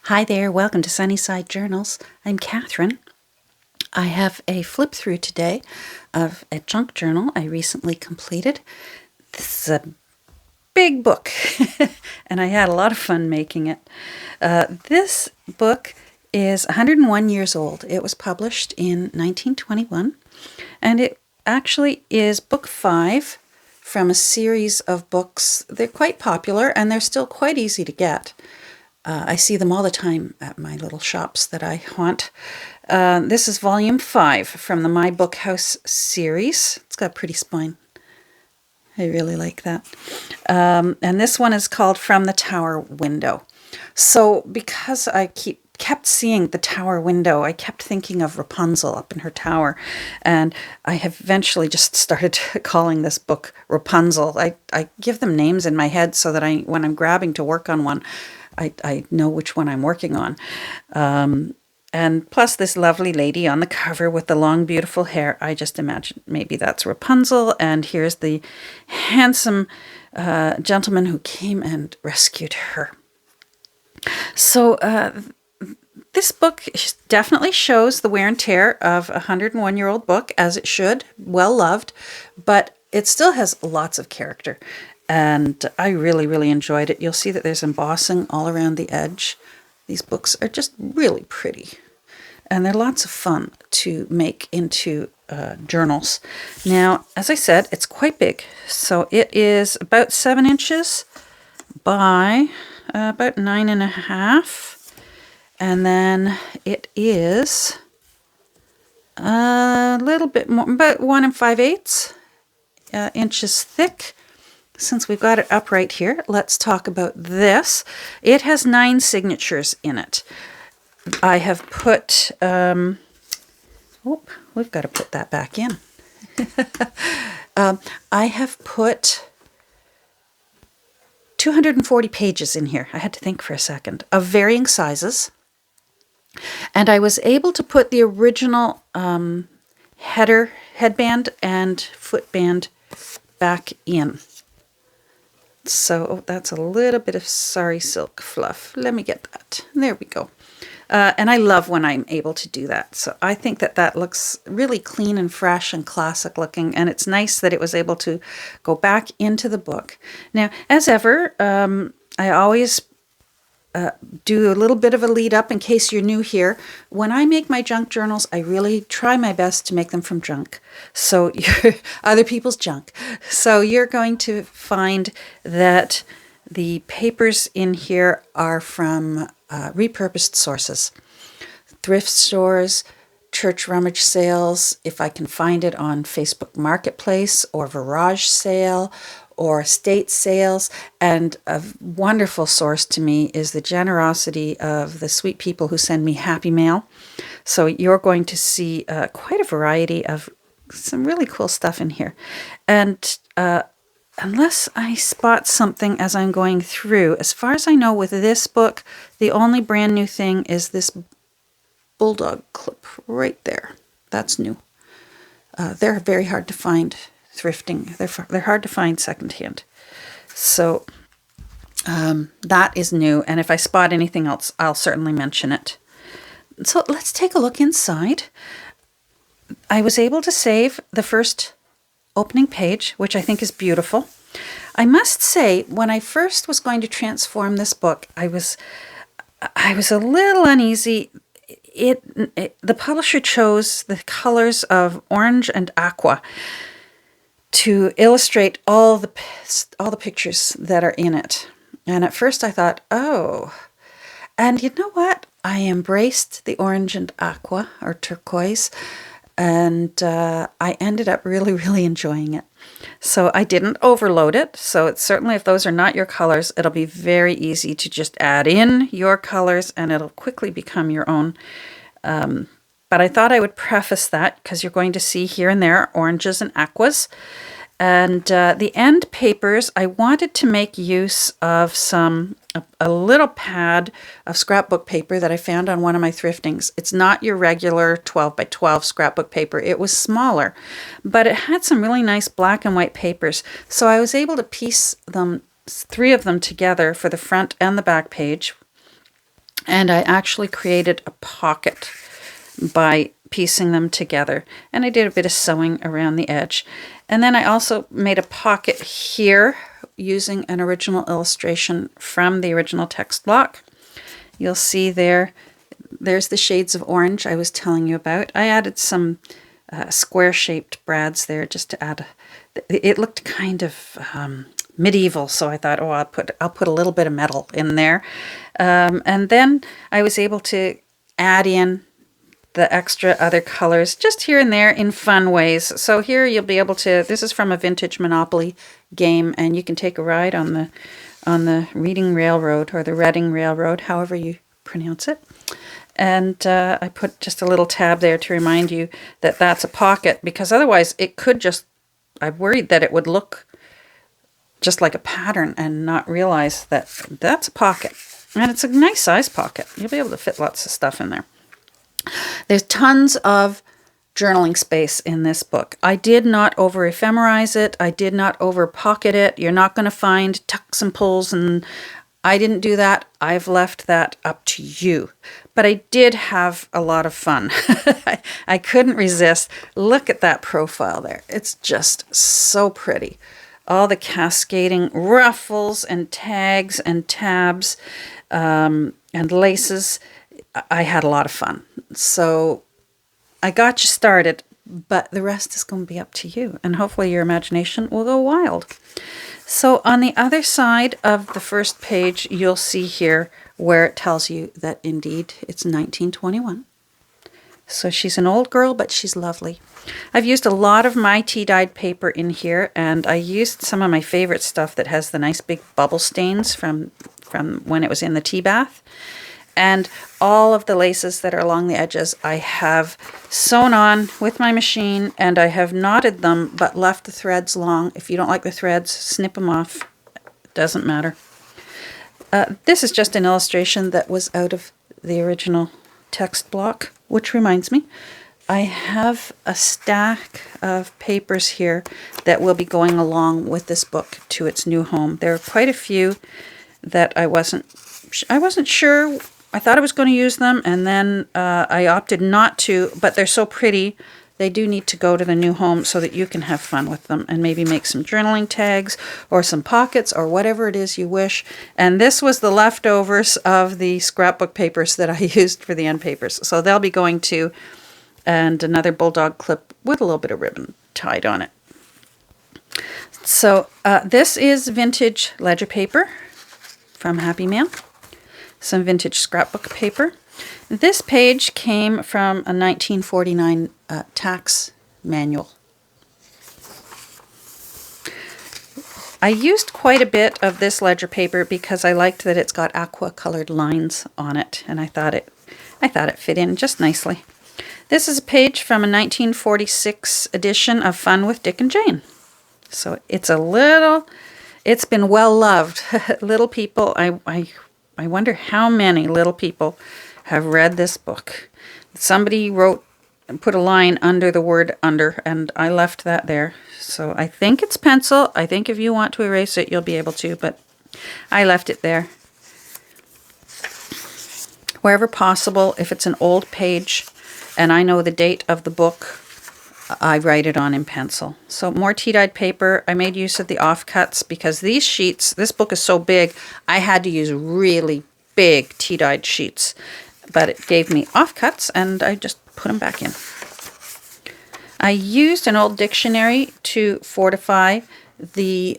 Hi there, welcome to Sunnyside Journals. I'm Catherine. I have a flip through today of a junk journal I recently completed. This is a big book and I had a lot of fun making it. This book is 101 years old. It was published in 1921 and it actually is book 5 from a series of books. They're quite popular and they're still quite easy to get. I see them all the time at my little shops that I haunt. This is volume 5 from the My Book House series. It's got a pretty spine. I really like that. And this one is called From the Tower Window. So because I kept seeing the tower window, I kept thinking of Rapunzel up in her tower. And I have eventually just started calling this book Rapunzel. I give them names in my head so that when I'm grabbing to work on one, I know which one I'm working on. And plus this lovely lady on the cover with the long, beautiful hair. I just imagine maybe that's Rapunzel. And here's the handsome gentleman who came and rescued her. So this book definitely shows the wear and tear of a 101-year-old book, as it should, well loved, but it still has lots of character. And I really, really enjoyed it. You'll see that there's embossing all around the edge. These books are just really pretty. And they're lots of fun to make into journals. Now, as I said, it's quite big. So it is about 7 inches by about 9.5. And then it is a little bit more, about 1 5/8 inches thick. Since we've got it up right here, let's talk about this. It has 9 signatures in it. I have put, we've got to put that back in. I have put 240 pages in here. I had to think for a second, of varying sizes. And I was able to put the original headband and footband back in. So that's a little bit of sari silk fluff. Let me get that. There we go. And I love when I'm able to do that. So I think that looks really clean and fresh and classic looking. And it's nice that it was able to go back into the book. Now, as ever, I always do a little bit of a lead up in case you're new here. When I make my junk journals, I really try my best to make them from junk. So other people's junk. So you're going to find that the papers in here are from repurposed sources. Thrift stores, church rummage sales, if I can find it on Facebook Marketplace or Garage Sale, or estate sales. And a wonderful source to me is the generosity of the sweet people who send me happy mail. So you're going to see quite a variety of some really cool stuff in here. And unless I spot something as I'm going through, as far as I know with this book, the only brand new thing is this bulldog clip right there. That's new. They're very hard to find. Thrifting. They're hard to find secondhand. So that is new. And if I spot anything else, I'll certainly mention it. So let's take a look inside. I was able to save the first opening page, which I think is beautiful. I must say, when I first was going to transform this book, I was a little uneasy. The publisher chose the colors of orange and aqua to illustrate all the pictures that are in it. And at first I thought, oh. And you know what? I embraced the orange and aqua, or turquoise, and I ended up really, really enjoying it. So I didn't overload it. So it's certainly, if those are not your colors, it'll be very easy to just add in your colors and it'll quickly become your own. But I thought I would preface that because you're going to see here and there oranges and aquas. And the end papers, I wanted to make use of a little pad of scrapbook paper that I found on one of my thriftings. It's not your regular 12 by 12 scrapbook paper. It was smaller, but it had some really nice black and white papers. So I was able to piece them, 3 of them together for the front and the back page. And I actually created a pocket by piecing them together. And I did a bit of sewing around the edge. And then I also made a pocket here using an original illustration from the original text block. You'll see there's the shades of orange I was telling you about. I added some square-shaped brads there just to add. It looked kind of medieval, so I thought, oh, I'll put a little bit of metal in there. And then I was able to add in the extra other colors just here and there in fun ways. So here you'll be able to, this is from a vintage Monopoly game, and you can take a ride on the Reading Railroad or the Reading Railroad, however you pronounce it. And I put just a little tab there to remind you that that's a pocket, because otherwise it could just, I'm worried that it would look just like a pattern and not realize that that's a pocket. And it's a nice size pocket. You'll be able to fit lots of stuff in there. There's tons of journaling space in this book. I did not over ephemerize it. I did not over pocket it. You're not going to find tucks and pulls, and I didn't do that. I've left that up to you. But I did have a lot of fun. I couldn't resist. Look at that profile there. It's just so pretty. All the cascading ruffles and tags and tabs and laces. I had a lot of fun. So I got you started, but the rest is going to be up to you. And hopefully your imagination will go wild. So on the other side of the first page, you'll see here where it tells you that indeed it's 1921. So she's an old girl, but she's lovely. I've used a lot of my tea-dyed paper in here, and I used some of my favorite stuff that has the nice big bubble stains from when it was in the tea bath. And all of the laces that are along the edges I have sewn on with my machine, and I have knotted them but left the threads long. If you don't like the threads, snip them off. It doesn't matter. This is just an illustration that was out of the original text block, which reminds me, I have a stack of papers here that will be going along with this book to its new home. There are quite a few that I wasn't sure. I thought I was going to use them, and then I opted not to, but they're so pretty. They do need to go to the new home so that you can have fun with them and maybe make some journaling tags or some pockets or whatever it is you wish. And this was the leftovers of the scrapbook papers that I used for the end papers. So they'll be going to, and another bulldog clip with a little bit of ribbon tied on it. So this is vintage ledger paper from Happy Mail. Some vintage scrapbook paper. This page came from a 1949 tax manual. I used quite a bit of this ledger paper because I liked that it's got aqua colored lines on it, and I thought it fit in just nicely. This is a page from a 1946 edition of Fun with Dick and Jane. So it's been well loved. Little people, I wonder how many little people have read this book. Somebody wrote and put a line under the word under, and I left that there. So I think it's pencil. I think if you want to erase it, you'll be able to, but I left it there. Wherever possible, if it's an old page and I know the date of the book, I write it on in pencil. So more tea-dyed paper. I made use of the offcuts because these sheets, this book is so big, I had to use really big tea-dyed sheets. But it gave me offcuts, and I just put them back in. I used an old dictionary to fortify the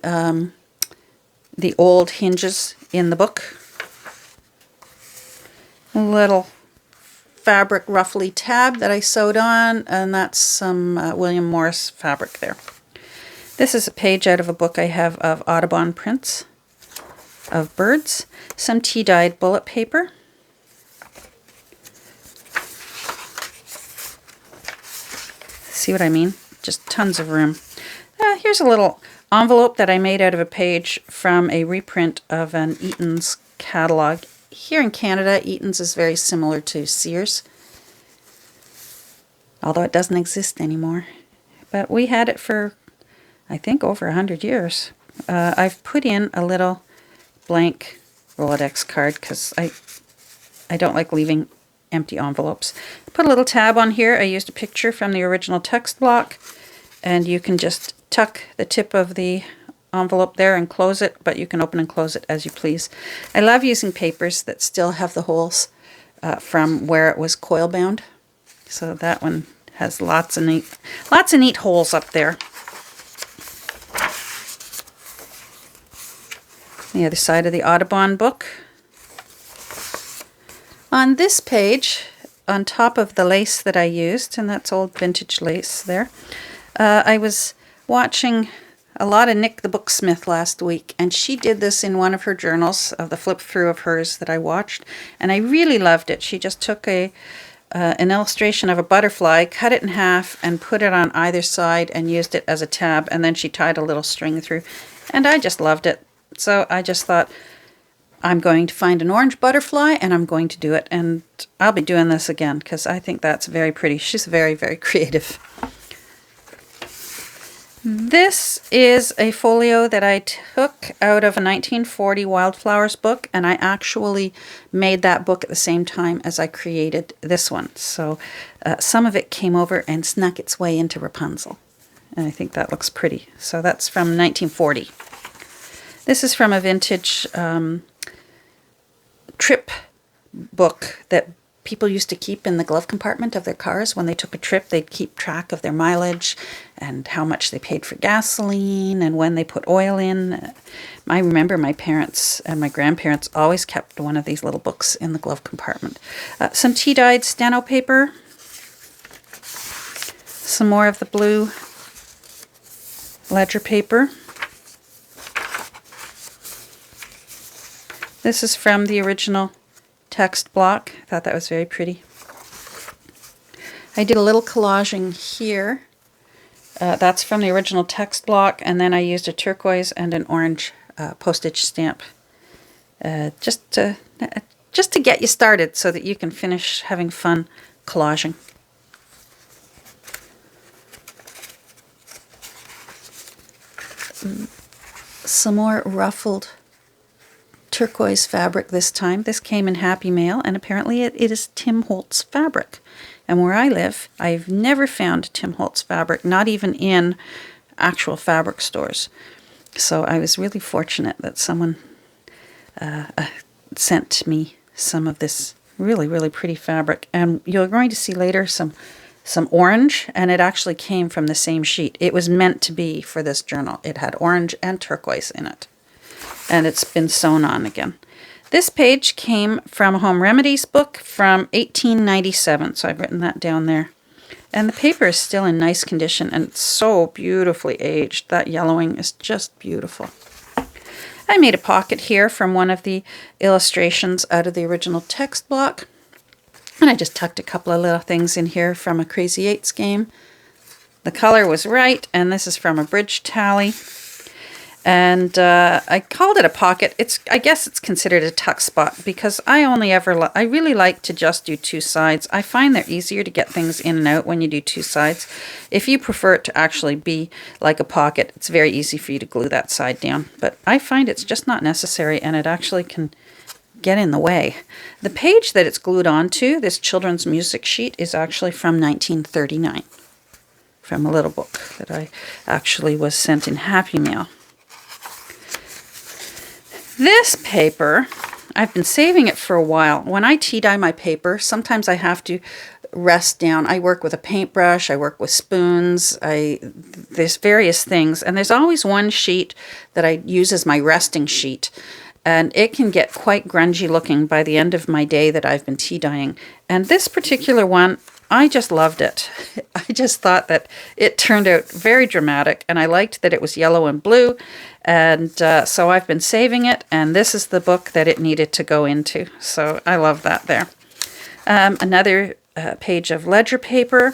old hinges in the book. A little fabric ruffly tab that I sewed on, and that's some William Morris fabric there. This is a page out of a book I have of Audubon prints of birds. Some tea-dyed bullet paper. See what I mean? Just tons of room. Here's a little envelope that I made out of a page from a reprint of an Eaton's catalog. Here in Canada, Eaton's is very similar to Sears, although it doesn't exist anymore. But we had it for, I think, over 100 years. I've put in a little blank Rolodex card because I don't like leaving empty envelopes. Put a little tab on here. I used a picture from the original text block, and you can just tuck the tip of the envelope there and close it, but you can open and close it as you please. I love using papers that still have the holes from where it was coil bound. So that one has lots of neat holes up there. The other side of the Audubon book. On this page, on top of the lace that I used, and that's old vintage lace there, I was watching a lot of Nick the Booksmith last week, and she did this in one of her journals, of the flip through of hers that I watched, and I really loved it. She just took an illustration of a butterfly, cut it in half, and put it on either side and used it as a tab, and then she tied a little string through, and I just loved it. So I just thought, I'm going to find an orange butterfly, and I'm going to do it, and I'll be doing this again because I think that's very pretty. She's very, very creative. This is a folio that I took out of a 1940 Wildflowers book, and I actually made that book at the same time as I created this one. So some of it came over and snuck its way into Rapunzel, and I think that looks pretty. So that's from 1940. This is from a vintage trip book that people used to keep in the glove compartment of their cars. When they took a trip, they'd keep track of their mileage and how much they paid for gasoline and when they put oil in. I remember my parents and my grandparents always kept one of these little books in the glove compartment. Some tea-dyed steno paper. Some more of the blue ledger paper. This is from the original text block. I thought that was very pretty. I did a little collaging here. That's from the original text block, and then I used a turquoise and an orange postage stamp just to get you started so that you can finish having fun collaging. Some more ruffled turquoise fabric this time. This came in Happy Mail, and apparently it is Tim Holtz fabric. And where I live, I've never found Tim Holtz fabric, not even in actual fabric stores. So I was really fortunate that someone sent me some of this really, really pretty fabric. And you're going to see later some orange, and it actually came from the same sheet. It was meant to be for this journal. It had orange and turquoise in it. And it's been sewn on again. This page came from a Home Remedies book from 1897, so I've written that down there. And the paper is still in nice condition, and it's so beautifully aged. That yellowing is just beautiful. I made a pocket here from one of the illustrations out of the original text block. And I just tucked a couple of little things in here from a Crazy Eights game. The color was right, and this is from a bridge tally. And I called it a pocket. I guess it's considered a tuck spot because I really like to just do two sides. I find they're easier to get things in and out when you do two sides. If you prefer it to actually be like a pocket, it's very easy for you to glue that side down. But I find it's just not necessary, and it actually can get in the way. The page that it's glued onto, this children's music sheet, is actually from 1939, from a little book that I actually was sent in Happy Mail. This paper, I've been saving it for a while. When I tea dye my paper, sometimes I have to rest down. I work with a paintbrush, I work with spoons, there's various things, and there's always one sheet that I use as my resting sheet. And it can get quite grungy looking by the end of my day that I've been tea dyeing. And this particular one, I just loved it. I just thought that it turned out very dramatic, and I liked that it was yellow and blue. And so I've been saving it, and this is the book that it needed to go into. So I love that there. Another page of ledger paper,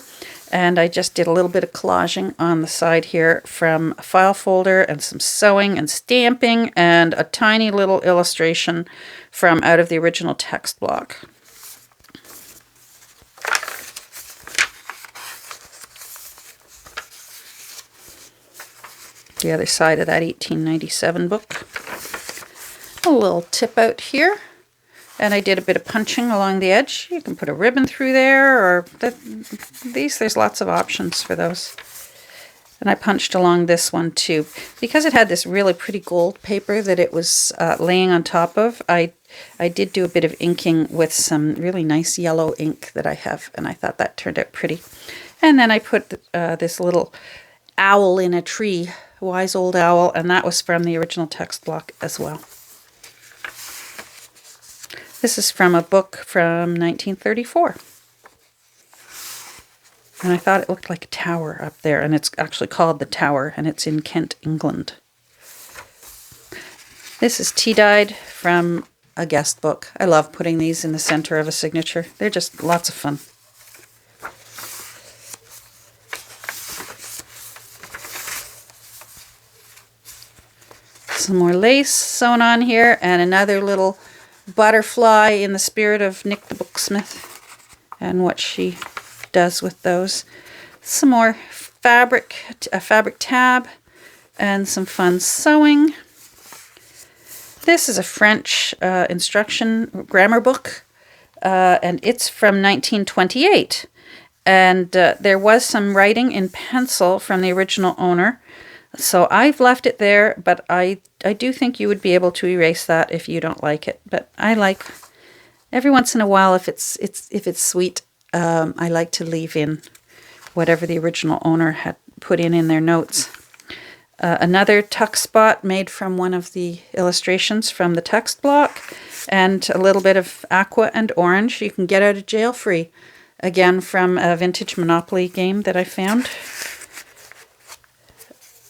and I just did a little bit of collaging on the side here from a file folder and some sewing and stamping and a tiny little illustration from out of the original text block. The other side of that 1897 book. A little tip out here And I did a bit of punching along the edge. You can put a ribbon through there, or there's lots of options for those. And I punched along this one too. Because it had this really pretty gold paper that it was laying on top of, I did do a bit of inking with some really nice yellow ink that I have, and I thought that turned out pretty. And then I put this little owl in a tree, wise old owl, and that was from the original text block as well. This is from a book from 1934. And I thought it looked like a tower up there, and it's actually called The Tower, and it's in Kent, England. This is tea-dyed from a guest book. I love putting these in the center of a signature. They're just lots of fun. Some more lace sewn on here, and another little butterfly in the spirit of Nick the Booksmith and what she does with those. Some more fabric, a fabric tab, and some fun sewing. This is a French instruction grammar book, and it's from 1928. And there was some writing in pencil from the original owner, so I've left it there, but I do think you would be able to erase that if you don't like it. But I like, every once in a while, if it's sweet, I like to leave in whatever the original owner had put in their notes. Another tuck spot made from one of the illustrations from the text block, and a little bit of aqua and orange. You can get out of jail free. Again, from a vintage Monopoly game that I found.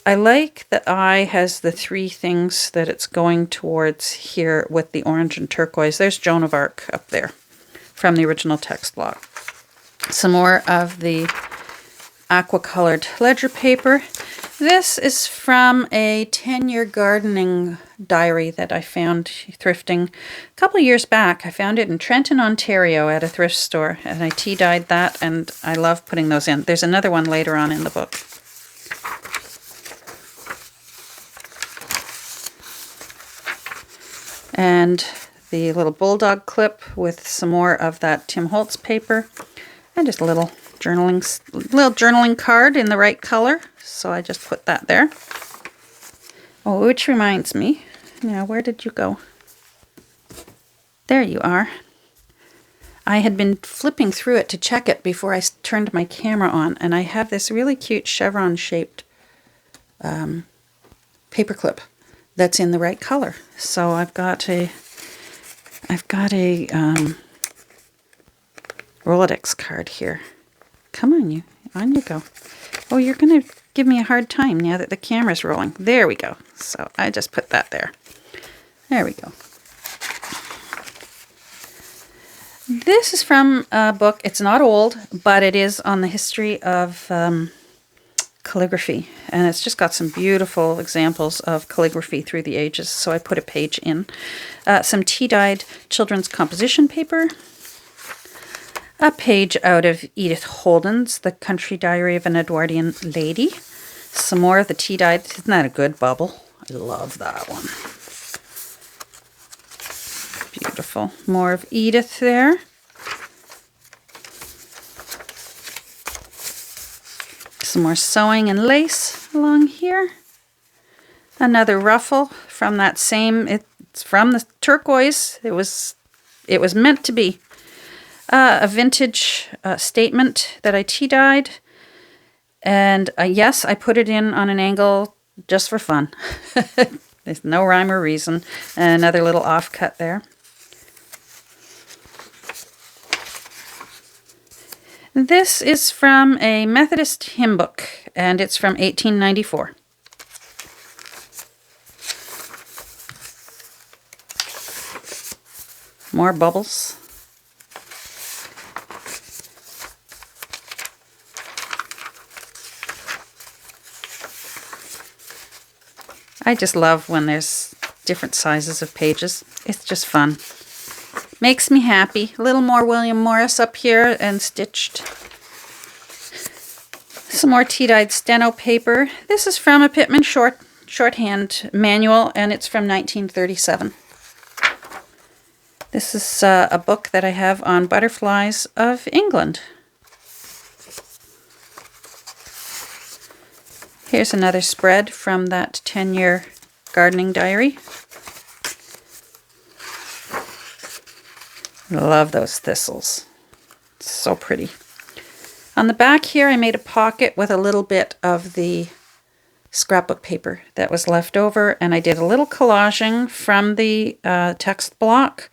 I like that eye has the three things that it's going towards here with the orange and turquoise. There's Joan of Arc up there from the original text block. Some more of the aqua-colored ledger paper. This is from a 10-year gardening diary that I found thrifting a couple of years back. I found it in Trenton, Ontario at a thrift store, and I tea-dyed that, and I love putting those in. There's another one later on in the book. And the little bulldog clip with some more of that Tim Holtz paper, and just a little journaling card in the right color. So I just put that there. Oh, which reminds me, now where did you go? There you are. I had been flipping through it to check it before I turned my camera on, and I have this really cute chevron-shaped paperclip that's in the right color. So I've got a Rolodex card here. Come on, on you go. Oh, you're gonna give me a hard time now that the camera's rolling. There we go. So I just put that there. There we go. This is from a book. It's not old, but it is on the history of calligraphy, and it's just got some beautiful examples of calligraphy through the ages, so I put a page in. Some tea-dyed children's composition paper, a page out of Edith Holden's The Country Diary of an Edwardian Lady, some more of the tea-dyed, isn't that a good bubble? I love that one. Beautiful. More of Edith there. Some more sewing and lace along here. Another ruffle from that same, it's from the turquoise. It was meant to be. A vintage statement that I tea-dyed. And yes, I put it in on an angle just for fun. There's no rhyme or reason. Another little offcut there. This is from a Methodist hymn book, and it's from 1894. More bubbles. I just love when there's different sizes of pages. It's just fun. Makes me happy. A little more William Morris up here and stitched. Some more tea-dyed steno paper. This is from a Pittman shorthand manual, and it's from 1937. This is a book that I have on butterflies of England. Here's another spread from that 10-year gardening diary. Love those thistles. So pretty. On the back here, I made a pocket with a little bit of the scrapbook paper that was left over, and I did a little collaging from the text block.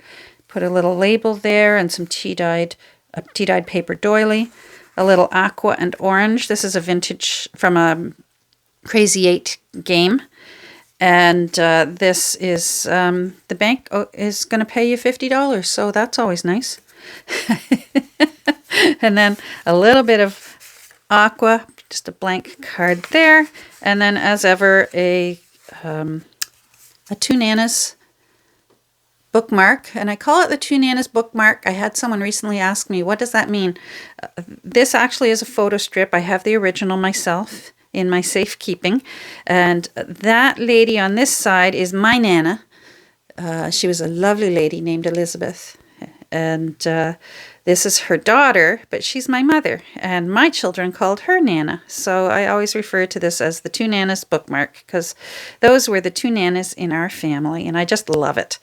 Put a little label there and some tea-dyed paper doily, a little aqua and orange. This is a vintage from a Crazy 8 game. And this is, the bank is going to pay you $50, so that's always nice. And then a little bit of aqua, just a blank card there. And then, as ever, a Two Nanas bookmark. And I call it the Two Nanas bookmark. I had someone recently ask me, what does that mean? This actually is a photo strip. I have the original myself in my safekeeping. And that lady on this side is my Nana. She was a lovely lady named Elizabeth. And this is her daughter, but she's my mother. And my children called her Nana. So I always refer to this as the Two Nanas bookmark, because those were the two Nanas in our family. And I just love it.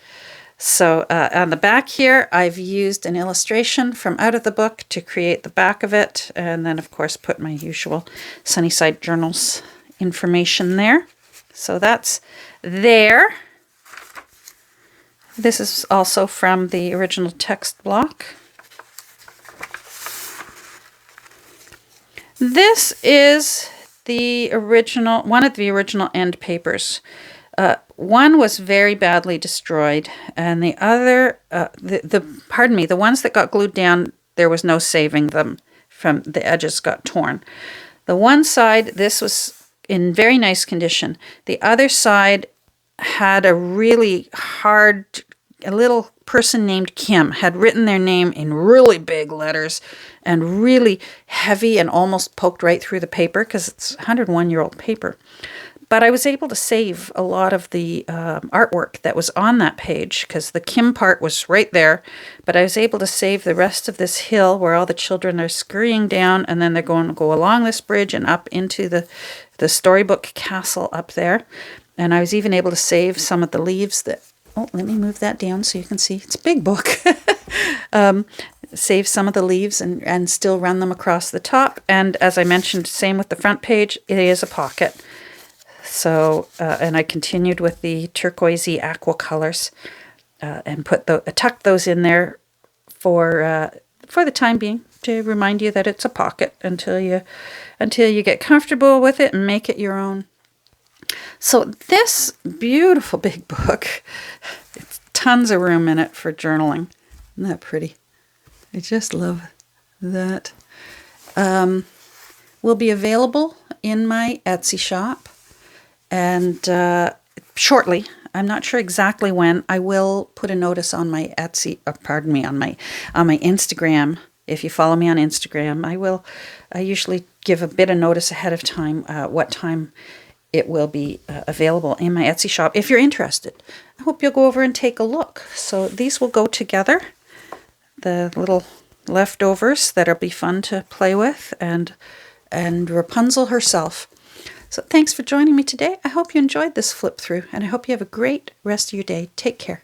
So on the back here, I've used an illustration from out of the book to create the back of it. And then, of course, put my usual Sunnyside Journals information there. So that's there. This is also from the original text block. This is the original, one of the original end papers. One was very badly destroyed, and the other, the ones that got glued down, there was no saving them from the edges got torn. The one side, this was in very nice condition. The other side had a really hard, a little person named Kim had written their name in really big letters and really heavy and almost poked right through the paper because it's 101-year-old paper. But I was able to save a lot of the artwork that was on that page because the Kim part was right there. But I was able to save the rest of this hill where all the children are scurrying down, and then they're going to go along this bridge and up into the storybook castle up there. And I was even able to save some of the leaves that... Oh, let me move that down so you can see. It's a big book. Save some of the leaves and still run them across the top. And as I mentioned, same with the front page, it is a pocket. So, and I continued with the turquoisey aqua colors and tucked those in there for the time being to remind you that it's a pocket until you get comfortable with it and make it your own. So this beautiful big book, it's tons of room in it for journaling. Isn't that pretty? I just love that. Will be available in my Etsy shop. And shortly, I'm not sure exactly when, I will put a notice on my Etsy, on my Instagram. If you follow me on Instagram, I usually give a bit of notice ahead of time what time it will be available in my Etsy shop. If you're interested, I hope you'll go over and take a look. So these will go together, the little leftovers that'll be fun to play with, and Rapunzel herself. So thanks for joining me today. I hope you enjoyed this flip through, and I hope you have a great rest of your day. Take care.